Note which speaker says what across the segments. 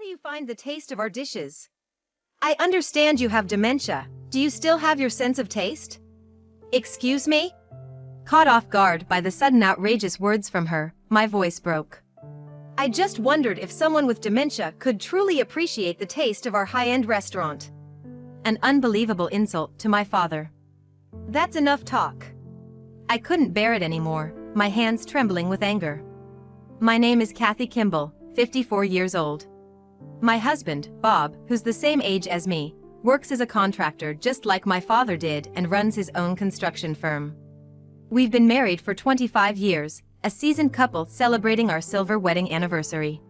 Speaker 1: do you find the taste of our dishes? I understand you have dementia. Do you still have your sense of taste? Excuse me? Caught off guard by the sudden outrageous words from her, my voice broke. I just wondered if someone with dementia could truly appreciate the taste of our high-end restaurant. An unbelievable insult to my father. That's enough talk. I couldn't bear it anymore, my hands trembling with anger. My name is Kathy Kimball, 54 years old. My husband, Bob, who's the same age as me, works as a contractor just like my father did and runs his own construction firm. We've been married for 25 years, a seasoned couple celebrating our silver wedding anniversary.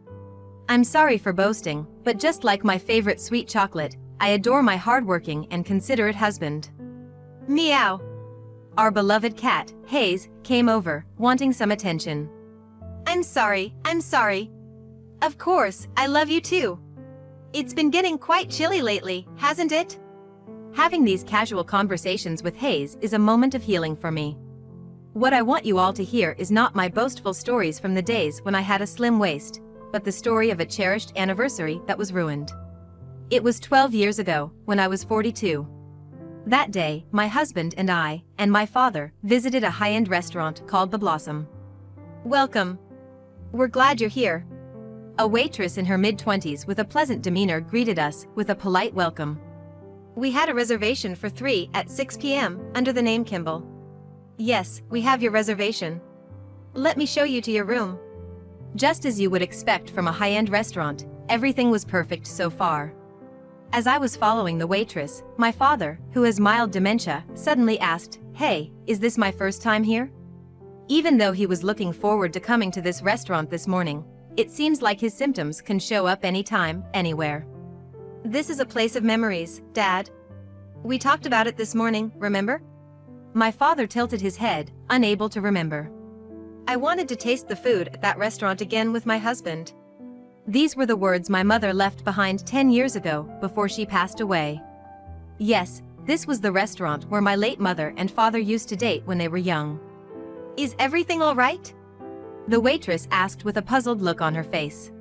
Speaker 1: I'm sorry for boasting, but just like my favorite sweet chocolate, I adore my hardworking and considerate husband. Meow. Our beloved cat, Hayes, came over, wanting some attention. I'm sorry. Of course, I love you too. It's been getting quite chilly lately, hasn't it? Having these casual conversations with Hayes is a moment of healing for me. What I want you all to hear is not my boastful stories from the days when I had a slim waist, but the story of a cherished anniversary that was ruined. It was 12 years ago, when I was 42. That day, my husband and I, and my father, visited a high-end restaurant called The Blossom. Welcome. We're glad you're here. A waitress in her mid-20s with a pleasant demeanor greeted us with a polite welcome. We had a reservation for 3 at 6 p.m. under the name Kimball. Yes, we have your reservation. Let me show you to your room. Just as you would expect from a high-end restaurant, everything was perfect so far. As I was following the waitress, my father, who has mild dementia, suddenly asked, "Hey, is this my first time here?" Even though he was looking forward to coming to this restaurant this morning, it seems like his symptoms can show up anytime, anywhere. This is a place of memories, Dad. We talked about it this morning, remember? My father tilted his head, unable to remember. I wanted to taste the food at that restaurant again with my husband. These were the words my mother left behind 10 years ago, before she passed away. Yes, this was the restaurant where my late mother and father used to date when they were young. Is everything all right? The waitress asked with a puzzled look on her face.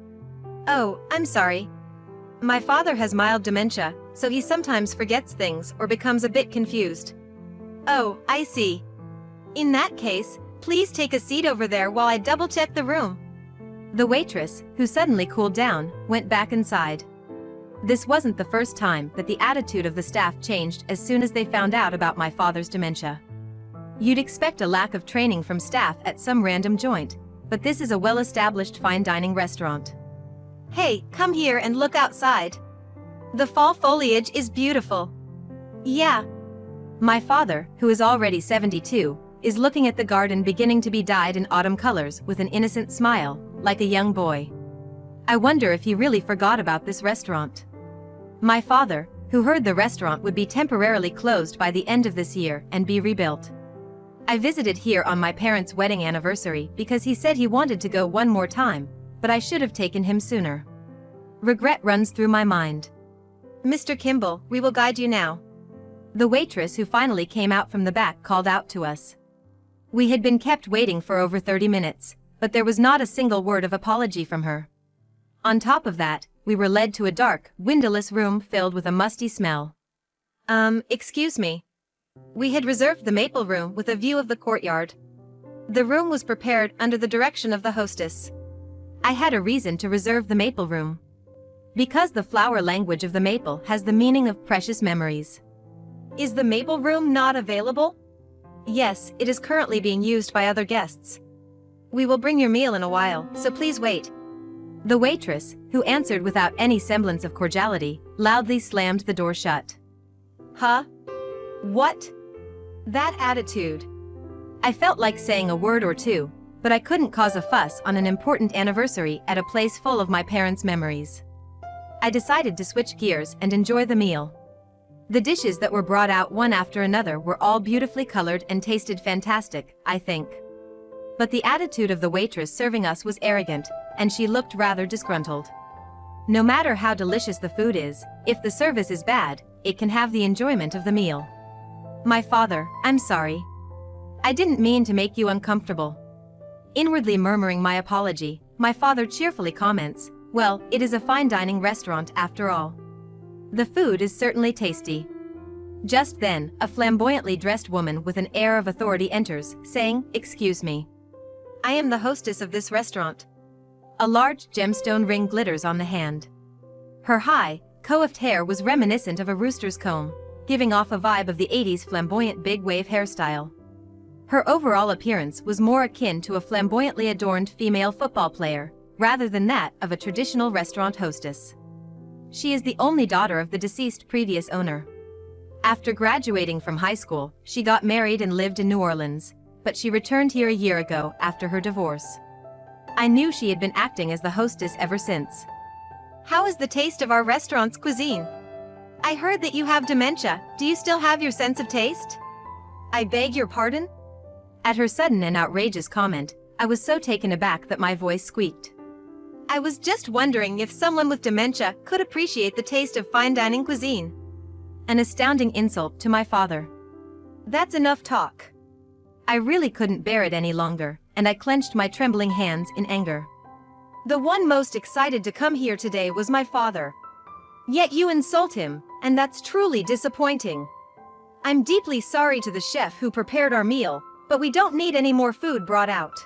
Speaker 1: Oh, I'm sorry. My father has mild dementia, so he sometimes forgets things or becomes a bit confused. Oh, I see. In that case, please take a seat over there while I double-check the room. The waitress, who suddenly cooled down, went back inside. This wasn't the first time that the attitude of the staff changed as soon as they found out about my father's dementia. You'd expect a lack of training from staff at some random joint, but this is a well-established fine dining restaurant. Hey, come here and look outside. The fall foliage is beautiful. Yeah. My father, who is already 72, is looking at the garden beginning to be dyed in autumn colors with an innocent smile, like a young boy. I wonder if he really forgot about this restaurant. My father, who heard the restaurant would be temporarily closed by the end of this year and be rebuilt. I visited here on my parents' wedding anniversary because he said he wanted to go one more time, but I should have taken him sooner. Regret runs through my mind. Mr. Kimball, we will guide you now. The waitress who finally came out from the back called out to us. We had been kept waiting for over 30 minutes, but there was not a single word of apology from her. On top of that, we were led to a dark, windowless room filled with a musty smell. Excuse me. We had reserved the maple room with a view of the courtyard. The room was prepared under the direction of the hostess. I had a reason to reserve the maple room. Because the flower language of the maple has the meaning of precious memories. Is the maple room not available? Yes, it is currently being used by other guests. We will bring your meal in a while, so please wait. The waitress, who answered without any semblance of cordiality, loudly slammed the door shut. Huh? What? That attitude. I felt like saying a word or two, but I couldn't cause a fuss on an important anniversary at a place full of my parents' memories. I decided to switch gears and enjoy the meal. The dishes that were brought out one after another were all beautifully colored and tasted fantastic, I think. But the attitude of the waitress serving us was arrogant, and she looked rather disgruntled. No matter how delicious the food is, if the service is bad, it can have the enjoyment of the meal. My father, I'm sorry. I didn't mean to make you uncomfortable. Inwardly murmuring my apology, my father cheerfully comments, Well, it is a fine dining restaurant after all. The food is certainly tasty. Just then, a flamboyantly dressed woman with an air of authority enters, saying, "Excuse me. I am the hostess of this restaurant." A large gemstone ring glitters on the hand. Her high, coiffed hair was reminiscent of a rooster's comb, giving off a vibe of the 80s flamboyant big wave hairstyle. Her overall appearance was more akin to a flamboyantly adorned female football player, rather than that of a traditional restaurant hostess. She is the only daughter of the deceased previous owner. After graduating from high school, she got married and lived in New Orleans, but she returned here a year ago after her divorce. I knew she had been acting as the hostess ever since. "How is the taste of our restaurant's cuisine? I heard that you have dementia. Do you still have your sense of taste?" "I beg your pardon?" At her sudden and outrageous comment, I was so taken aback that my voice squeaked. "I was just wondering if someone with dementia could appreciate the taste of fine dining cuisine." An astounding insult to my father. That's enough talk. I really couldn't bear it any longer, and I clenched my trembling hands in anger. The one most excited to come here today was my father. Yet you insult him, and that's truly disappointing. I'm deeply sorry to the chef who prepared our meal, but we don't need any more food brought out.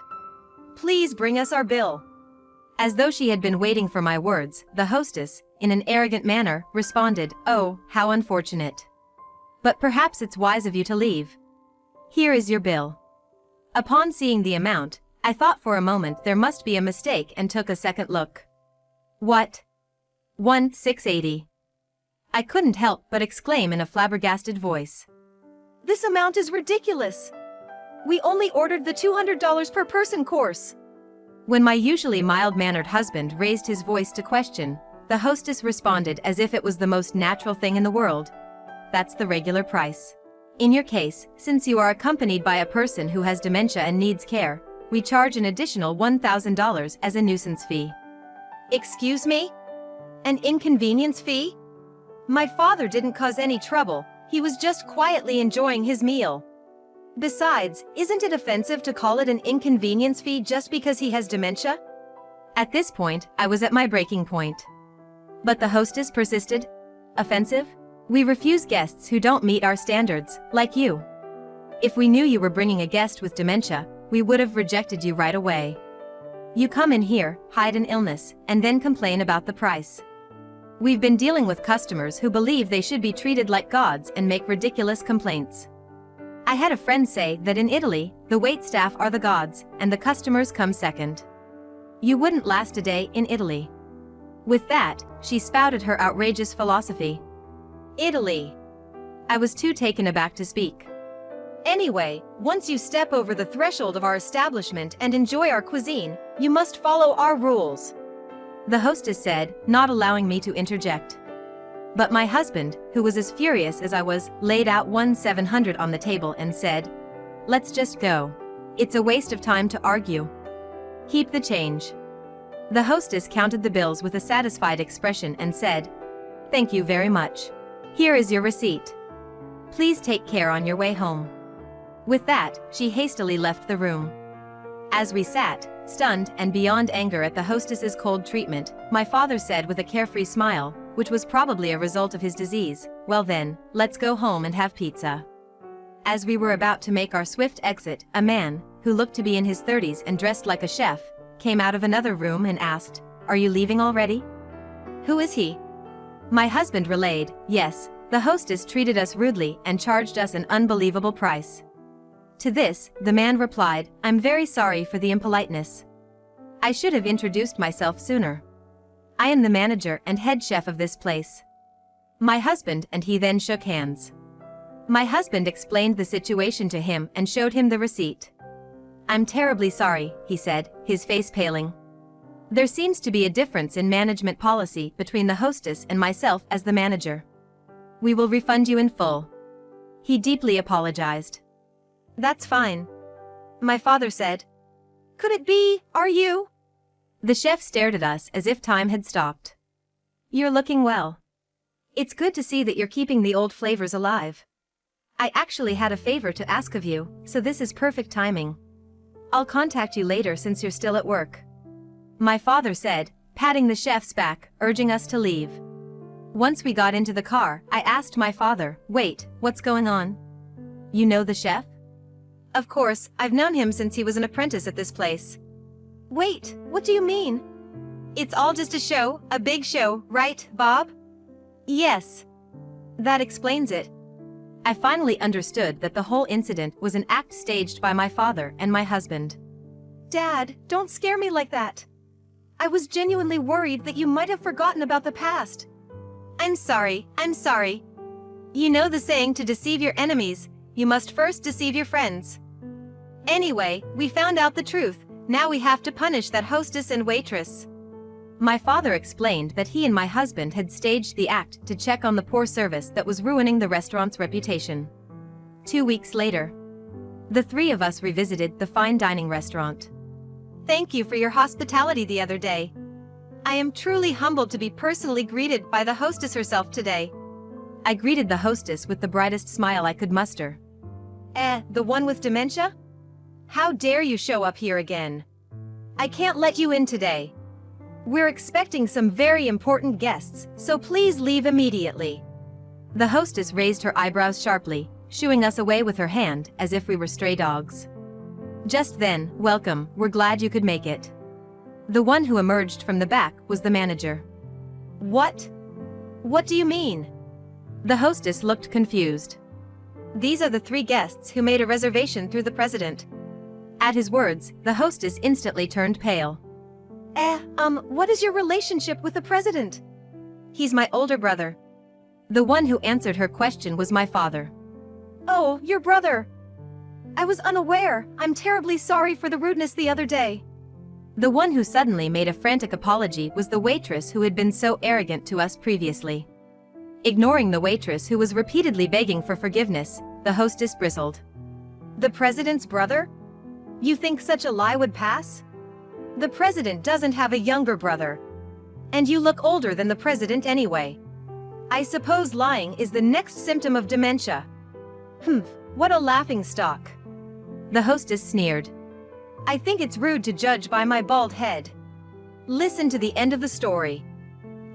Speaker 1: Please bring us our bill. As though she had been waiting for my words, the hostess, in an arrogant manner, responded, "Oh, how unfortunate. But perhaps it's wise of you to leave. Here is your bill." Upon seeing the amount, I thought for a moment there must be a mistake and took a second look. What? 1,680. I couldn't help but exclaim in a flabbergasted voice. This amount is ridiculous. We only ordered the $200 per person course. When my usually mild-mannered husband raised his voice to question, the hostess responded as if it was the most natural thing in the world. That's the regular price. In your case, since you are accompanied by a person who has dementia and needs care, we charge an additional $1,000 as a nuisance fee. Excuse me? An inconvenience fee? My father didn't cause any trouble, he was just quietly enjoying his meal. Besides, isn't it offensive to call it an inconvenience fee just because he has dementia? At this point, I was at my breaking point. But the hostess persisted. Offensive? We refuse guests who don't meet our standards, like you. If we knew you were bringing a guest with dementia, we would have rejected you right away. You come in here, hide an illness, and then complain about the price. We've been dealing with customers who believe they should be treated like gods and make ridiculous complaints. I had a friend say that in Italy, the waitstaff are the gods, and the customers come second. You wouldn't last a day in Italy. With that, she spouted her outrageous philosophy. Italy. I was too taken aback to speak. Anyway, once you step over the threshold of our establishment and enjoy our cuisine, you must follow our rules. The hostess said, not allowing me to interject. But my husband, who was as furious as I was, laid out 1,700 on the table and said, "Let's just go. It's a waste of time to argue. Keep the change." The hostess counted the bills with a satisfied expression and said, "Thank you very much. Here is your receipt. Please take care on your way home." With that, she hastily left the room. As we sat, stunned and beyond anger at the hostess's cold treatment, my father said with a carefree smile, which was probably a result of his disease, "Well then, let's go home and have pizza." As we were about to make our swift exit, a man, who looked to be in his 30s and dressed like a chef, came out of another room and asked, "Are you leaving already?" "Who is he?" My husband relayed, "Yes, the hostess treated us rudely and charged us an unbelievable price." To this, the man replied, "I'm very sorry for the impoliteness. I should have introduced myself sooner. I am the manager and head chef of this place." My husband and he then shook hands. My husband explained the situation to him and showed him the receipt. "I'm terribly sorry," he said, his face paling. "There seems to be a difference in management policy between the hostess and myself as the manager. We will refund you in full." He deeply apologized. "That's fine," my father said. "Could it be, are you?" The chef stared at us as if time had stopped. "You're looking well. It's good to see that you're keeping the old flavors alive. I actually had a favor to ask of you, so this is perfect timing. I'll contact you later since you're still at work." My father said, patting the chef's back, urging us to leave. Once we got into the car, I asked my father, "Wait, what's going on? You know the chef?" "Of course, I've known him since he was an apprentice at this place." "Wait, what do you mean?" "It's all just a show, a big show, right, Bob?" "Yes. That explains it." I finally understood that the whole incident was an act staged by my father and my husband. "Dad, don't scare me like that. I was genuinely worried that you might have forgotten about the past." I'm sorry. You know the saying to deceive your enemies, you must first deceive your friends. Anyway, we found out the truth, now we have to punish that hostess and waitress. My father explained that he and my husband had staged the act to check on the poor service that was ruining the restaurant's reputation. 2 weeks later, the three of us revisited the fine dining restaurant. "Thank you for your hospitality the other day. I am truly humbled to be personally greeted by the hostess herself today." I greeted the hostess with the brightest smile I could muster. The one with dementia? How dare you show up here again? I can't let you in today. We're expecting some very important guests, so please leave immediately." The hostess raised her eyebrows sharply, shooing us away with her hand as if we were stray dogs. Just then, "Welcome, we're glad you could make it." The one who emerged from the back was the manager. "What? What do you mean?" The hostess looked confused. "These are the 3 guests who made a reservation through the president." At his words, the hostess instantly turned pale. What is your relationship with the president?" "He's my older brother." The one who answered her question was my father. "Oh, your brother. I was unaware. I'm terribly sorry for the rudeness the other day." The one who suddenly made a frantic apology was the waitress who had been so arrogant to us previously. Ignoring the waitress who was repeatedly begging for forgiveness, the hostess bristled. "The president's brother? You think such a lie would pass? The president doesn't have a younger brother. And you look older than the president anyway. I suppose lying is the next symptom of dementia." What a laughingstock." The hostess sneered. "I think it's rude to judge by my bald head. Listen to the end of the story.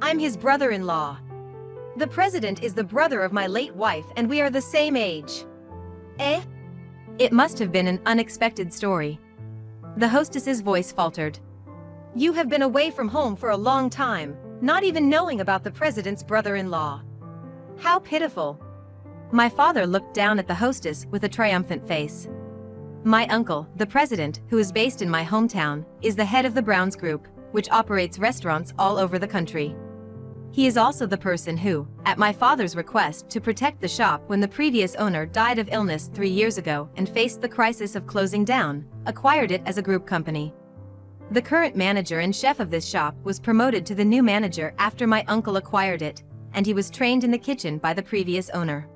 Speaker 1: I'm his brother-in-law. The president is the brother of my late wife and we are the same age." It must have been an unexpected story. The hostess's voice faltered. "You have been away from home for a long time, not even knowing about the president's brother-in-law. How pitiful." My father looked down at the hostess with a triumphant face. "My uncle, the president, who is based in my hometown, is the head of the Browns Group, which operates restaurants all over the country. He is also the person who, at my father's request to protect the shop when the previous owner died of illness 3 years ago and faced the crisis of closing down, acquired it as a group company. The current manager and chef of this shop was promoted to the new manager after my uncle acquired it, and he was trained in the kitchen by the previous owner.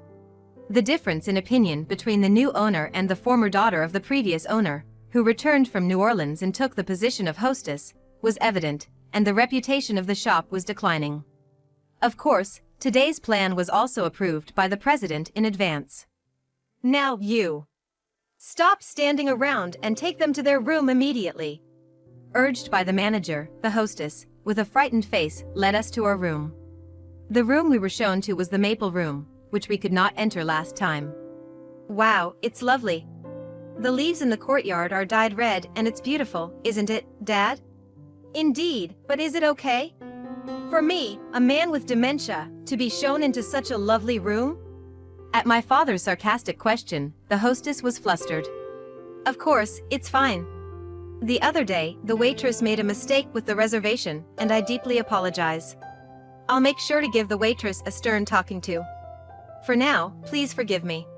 Speaker 1: The difference in opinion between the new owner and the former daughter of the previous owner, who returned from New Orleans and took the position of hostess, was evident, and the reputation of the shop was declining. Of course, today's plan was also approved by the president in advance. Now you. Stop standing around and take them to their room immediately. Urged by the manager, the hostess, with a frightened face, led us to our room. The room we were shown to was the maple room, which we could not enter last time. Wow, it's lovely. The leaves in the courtyard are dyed red and it's beautiful, isn't it, Dad? Indeed, but is it okay? For me, a man with dementia, to be shown into such a lovely room? At my father's sarcastic question, the hostess was flustered. Of course, it's fine. The other day, the waitress made a mistake with the reservation, and I deeply apologize. I'll make sure to give the waitress a stern talking to. For now, please forgive me.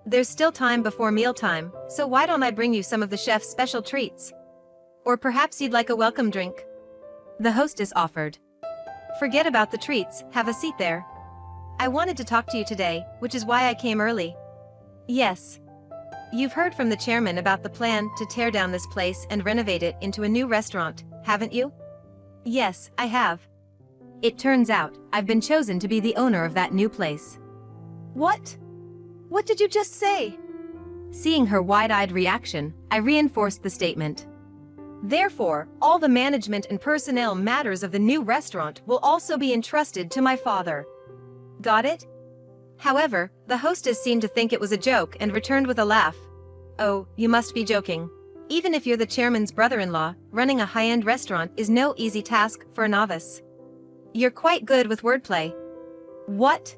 Speaker 1: There's still time before mealtime, so why don't I bring you some of the chef's special treats? Or perhaps you'd like a welcome drink? The hostess offered. Forget about the treats, have a seat there. I wanted to talk to you today, which is why I came early. Yes. You've heard from the chairman about the plan to tear down this place and renovate it into a new restaurant, haven't you? Yes, I have. It turns out, I've been chosen to be the owner of that new place. What? What did you just say? Seeing her wide-eyed reaction, I reinforced the statement. Therefore, all the management and personnel matters of the new restaurant will also be entrusted to my father. Got it? However, the hostess seemed to think it was a joke and returned with a laugh. Oh, you must be joking. Even if you're the chairman's brother-in-law, running a high-end restaurant is no easy task for a novice. You're quite good with wordplay. What?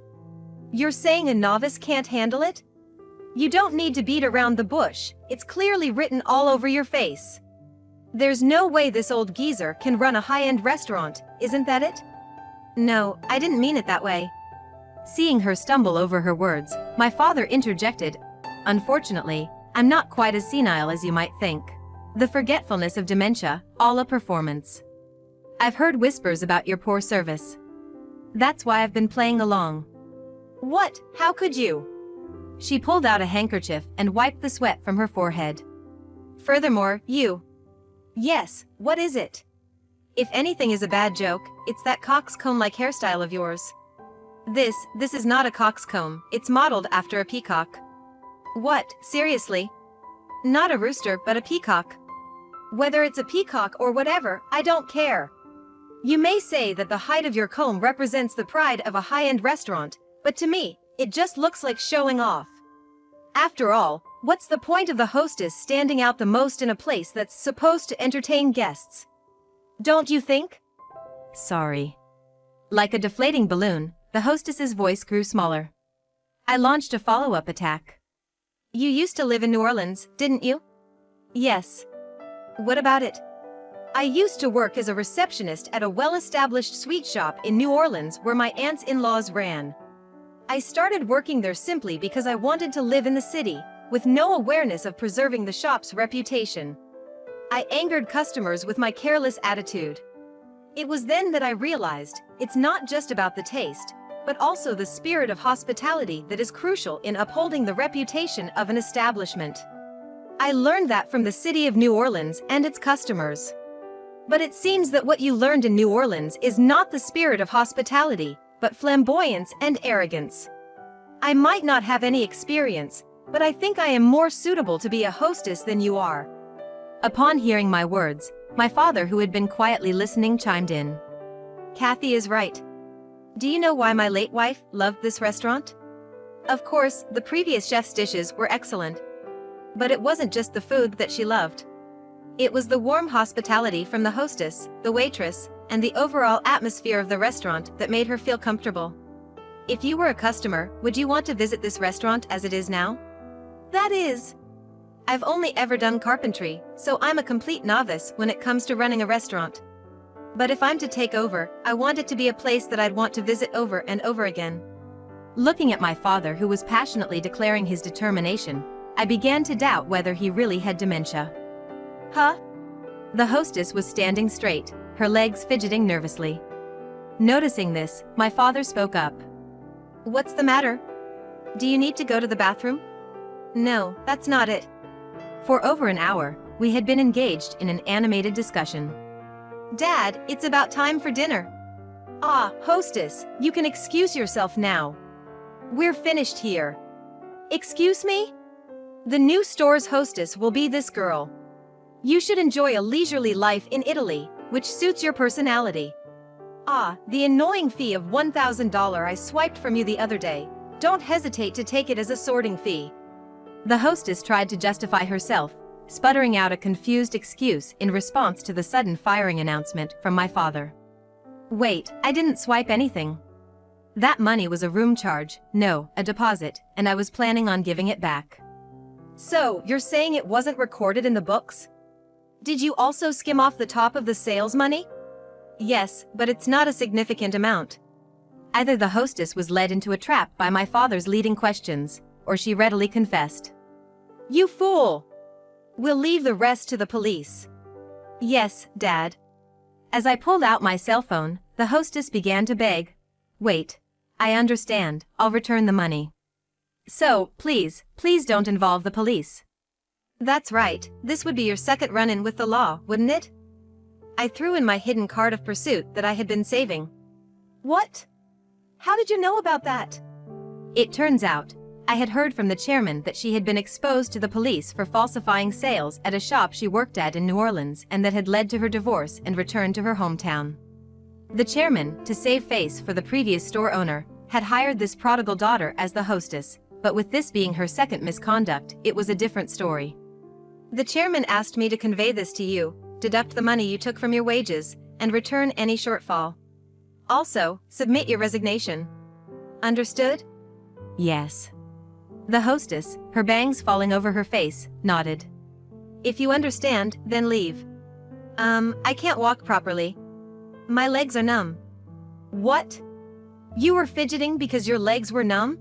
Speaker 1: You're saying a novice can't handle it? You don't need to beat around the bush, it's clearly written all over your face. There's no way this old geezer can run a high-end restaurant, isn't that it? No, I didn't mean it that way. Seeing her stumble over her words, my father interjected, Unfortunately, I'm not quite as senile as you might think. The forgetfulness of dementia, all a performance. I've heard whispers about your poor service. That's why I've been playing along. What? How could you? She pulled out a handkerchief and wiped the sweat from her forehead. Furthermore, you. Yes, what is it? If anything is a bad joke, it's that coxcomb-like hairstyle of yours. This is not a coxcomb, it's modeled after a peacock. What, seriously? Not a rooster, but a peacock. Whether it's a peacock or whatever, I don't care. You may say that the height of your comb represents the pride of a high-end restaurant, but to me, it just looks like showing off. After all, what's the point of the hostess standing out the most in a place that's supposed to entertain guests? Don't you think? Sorry. Like a deflating balloon, the hostess's voice grew smaller. I launched a follow-up attack. You used to live in New Orleans, didn't you? Yes. What about it? I used to work as a receptionist at a well-established sweet shop in New Orleans where my aunts-in-laws ran. I started working there simply because I wanted to live in the city, with no awareness of preserving the shop's reputation. I angered customers with my careless attitude. It was then that I realized, it's not just about the taste, but also the spirit of hospitality that is crucial in upholding the reputation of an establishment. I learned that from the city of New Orleans and its customers. But it seems that what you learned in New Orleans is not the spirit of hospitality, but flamboyance and arrogance. I might not have any experience, but I think I am more suitable to be a hostess than you are. Upon hearing my words, my father, who had been quietly listening, chimed in. Kathy is right. Do you know why my late wife loved this restaurant? Of course, the previous chef's dishes were excellent. But it wasn't just the food that she loved. It was the warm hospitality from the hostess, the waitress, and the overall atmosphere of the restaurant that made her feel comfortable. If you were a customer, would you want to visit this restaurant as it is now? That is. I've only ever done carpentry, so I'm a complete novice when it comes to running a restaurant. But if I'm to take over, I want it to be a place that I'd want to visit over and over again. Looking at my father, who was passionately declaring his determination, I began to doubt whether he really had dementia. Huh? The hostess was standing straight, her legs fidgeting nervously. Noticing this, my father spoke up. What's the matter? Do you need to go to the bathroom? No, that's not it. For over an hour, we had been engaged in an animated discussion. Dad, it's about time for dinner. Ah, hostess, you can excuse yourself now. We're finished here. Excuse me? The new store's hostess will be this girl. You should enjoy a leisurely life in Italy, which suits your personality. Ah, the annoying fee of $1,000 I swiped from you the other day. Don't hesitate to take it as a sorting fee. The hostess tried to justify herself, sputtering out a confused excuse in response to the sudden firing announcement from my father. Wait, I didn't swipe anything. That money was a room charge, no, a deposit, and I was planning on giving it back. So, you're saying it wasn't recorded in the books? Did you also skim off the top of the sales money? Yes, but it's not a significant amount. Either the hostess was led into a trap by my father's leading questions, or she readily confessed. You fool! We'll leave the rest to the police. Yes, Dad. As I pulled out my cell phone, the hostess began to beg. Wait. I understand, I'll return the money. So, please don't involve the police. That's right, this would be your second run-in with the law, wouldn't it? I threw in my hidden card of pursuit that I had been saving. What? How did you know about that? It turns out, I had heard from the chairman that she had been exposed to the police for falsifying sales at a shop she worked at in New Orleans and that had led to her divorce and return to her hometown. The chairman, to save face for the previous store owner, had hired this prodigal daughter as the hostess, but with this being her second misconduct, it was a different story. The chairman asked me to convey this to you, deduct the money you took from your wages, and return any shortfall. Also, submit your resignation. Understood? Yes. The hostess, her bangs falling over her face, nodded. If you understand, then leave. I can't walk properly. My legs are numb. What? You were fidgeting because your legs were numb?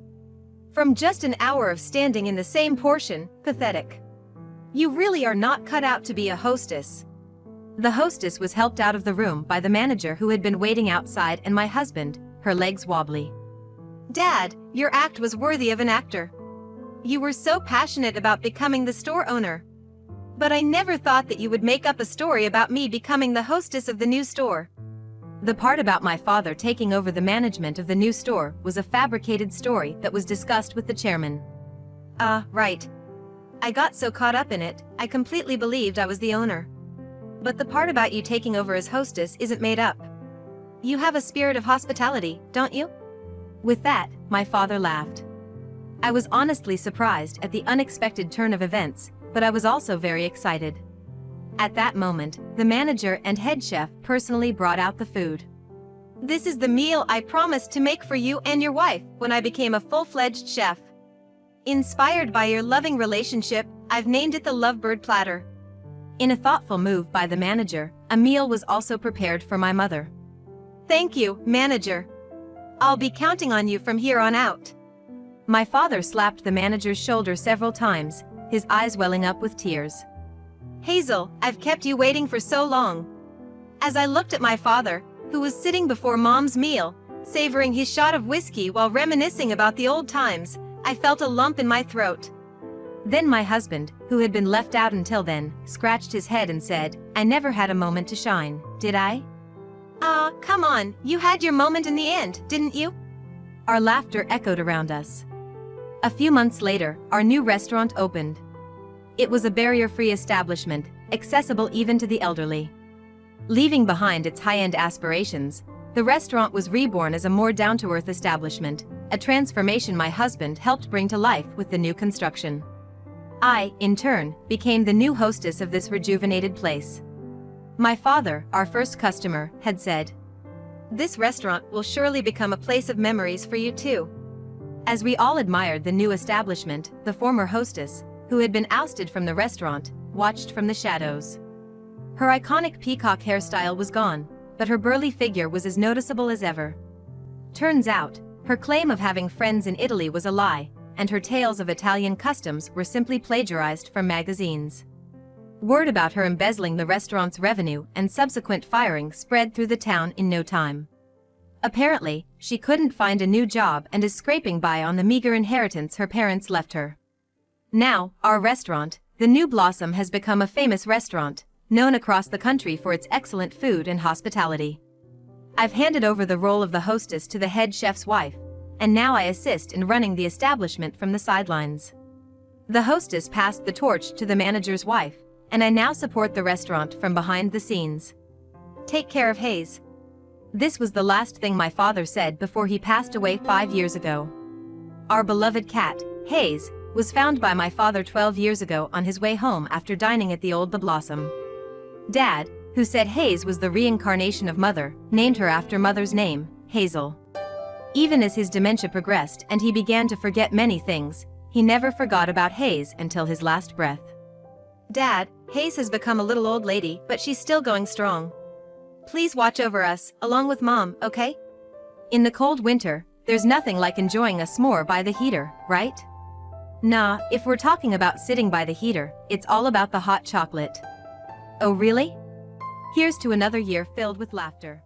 Speaker 1: From just an hour of standing in the same portion, pathetic. You really are not cut out to be a hostess. The hostess was helped out of the room by the manager who had been waiting outside and my husband, her legs wobbly. Dad, your act was worthy of an actor. You were so passionate about becoming the store owner. But I never thought that you would make up a story about me becoming the hostess of the new store. The part about my father taking over the management of the new store was a fabricated story that was discussed with the chairman. Right. I got so caught up in it, I completely believed I was the owner. But the part about you taking over as hostess isn't made up. You have a spirit of hospitality, don't you? With that, my father laughed. I was honestly surprised at the unexpected turn of events, but I was also very excited. At that moment, the manager and head chef personally brought out the food. This is the meal I promised to make for you and your wife when I became a full-fledged chef. Inspired by your loving relationship, I've named it the Lovebird Platter. In a thoughtful move by the manager, a meal was also prepared for my mother. Thank you, manager. I'll be counting on you from here on out. My father slapped the manager's shoulder several times, his eyes welling up with tears. Hazel, I've kept you waiting for so long. As I looked at my father, who was sitting before Mom's meal, savoring his shot of whiskey while reminiscing about the old times, I felt a lump in my throat. Then my husband, who had been left out until then, scratched his head and said, I never had a moment to shine, did I? Come on, you had your moment in the end, didn't you? Our laughter echoed around us. A few months later, our new restaurant opened. It was a barrier-free establishment, accessible even to the elderly. Leaving behind its high-end aspirations, the restaurant was reborn as a more down-to-earth establishment, a transformation my husband helped bring to life with the new construction. I, in turn, became the new hostess of this rejuvenated place. My father, our first customer, had said, "This restaurant will surely become a place of memories for you too." As we all admired the new establishment, the former hostess, who had been ousted from the restaurant, watched from the shadows. Her iconic peacock hairstyle was gone, but her burly figure was as noticeable as ever. Turns out, her claim of having friends in Italy was a lie, and her tales of Italian customs were simply plagiarized from magazines. Word about her embezzling the restaurant's revenue and subsequent firing spread through the town in no time. Apparently, she couldn't find a new job and is scraping by on the meager inheritance her parents left her. Now, our restaurant, the New Blossom, has become a famous restaurant, known across the country for its excellent food and hospitality. I've handed over the role of the hostess to the head chef's wife, and now I assist in running the establishment from the sidelines. The hostess passed the torch to the manager's wife, and I now support the restaurant from behind the scenes. Take care of Hayes. This was the last thing my father said before he passed away 5 years ago. Our beloved cat, Hayes, was found by my father 12 years ago on his way home after dining at the old The Blossom. Dad, who said Hayes was the reincarnation of Mother, named her after Mother's name, Hazel. Even as his dementia progressed and he began to forget many things, he never forgot about Hayes until his last breath. Dad, Hayes has become a little old lady, but she's still going strong. Please watch over us, along with Mom, okay? In the cold winter, there's nothing like enjoying a s'more by the heater, right? Nah, if we're talking about sitting by the heater, it's all about the hot chocolate. Oh really? Here's to another year filled with laughter.